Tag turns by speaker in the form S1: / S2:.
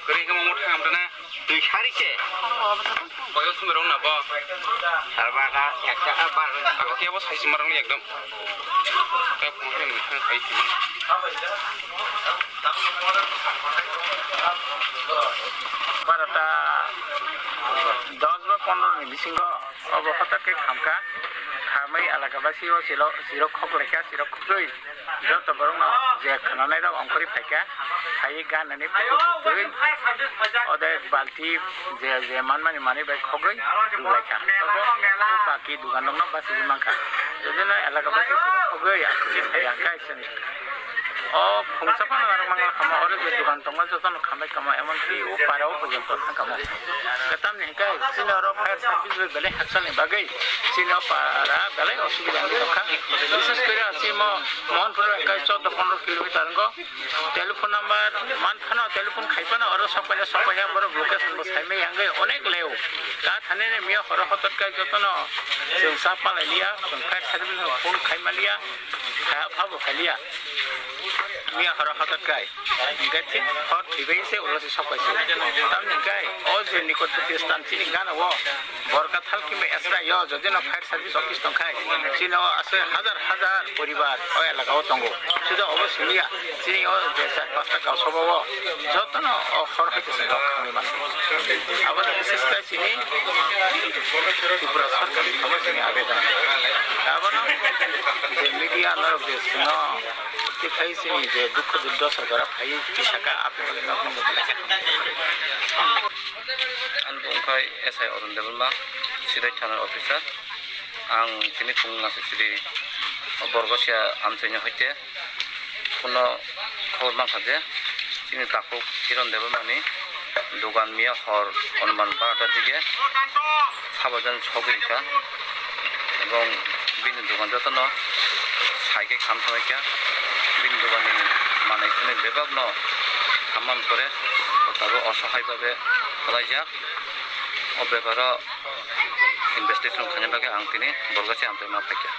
S1: Kering kamu mau thang apa na? Tuh cari ke? Kau itu merong napa? Arbara, ya cak bar. Aku kia bos haisi merong ni ekdom. Kau mungkin mungkin haisi mana?
S2: Barata 10 বা 15 minute অবহতকে খামকা খামাই এলাকাবাসী ও সিরক খক লেখা সিরক খুবই যত বরং যে খানানাই rock অঙ্করি ফাইকা phi গানানি তুই ওদের বালতি যে মানমানি মানি বাই খগই লেখা বাকি দোকান দং বাসি মাংখা যেন এলাকাবাসী সিরক খগই আসলে ফাইকা আইছেন ও ফুংসাফান আর মাংলা খামা ওরে যে দোকান দং যতন খামাই কামা এমনকি ও পারাও পর্যন্ত কামা কেতাম নিকাই সিনে আর ফায়ার সার্ভিস বেলে হাকসানি বাগৈ সিনে পারা বেলে অসুবিধা দখা বিশেষ করে আসি মোহনপুর একাই 14-15 কিলোমিটার টেলিফোন নাম্বার মানফানো টেলিফোন খাইপানো আর সপাইয়া বড় লোকেশন বসাইমে আঙ্গে অনেক লেও তা থানে মিয়া হরহতত কাই যতন जों सापालाइलिया जों फायार सार्भिस फन खाइमालिया भाबो खालिया मिया हर हतत गाय गति हर थिबैसे उलसे सपाइसे तामनि गाय ओ जे निकटति स्थानथिनि गाना व बरका थालकिमे एसरा य जदिन फायार सार्भिस अफिस दंखाय सिनो आसे हाजार परिवार ओ एलाकाव दंगो सुदा अवश्यनिया सिनि ओ जे पास्ता गाव सबाव जतन ओ हर हतसे खामि मान आबाद विशेष गाय सिनि त्रिपुरा सरकारनि खामानि आवेदन आबानो जे मीडिया नर जे सिनो दिखाई सिनि जे दुख दुर्दशा गरा फाइ पिसाका आपेले नगन बोलाय
S3: आं बुंखाय एसआई अरुण देवलमा सिदाय थाना अफिसार आं तिनि फुंनासो सिरि बरगसिया आमचैनो हइते कोनो खबर माखाजे तिनि ताकु किरण देवलमानि दোকান মিয়া হর অনুমান 12টার দিকে সাবধান সগরিকা এবং বিভিন্ন দোকান যতন সাইকে খাম থামাইকা বিভিন্ন দোকানি মানে এখানে বেবাগ্ন খামান করে তারপর অসহায়ভাবে ফলাইয়া ও ব্যাপারও ইনভেস্টিগেশন খানে বাকে আং তিনি বরগাছি আমতে মা ফাইকা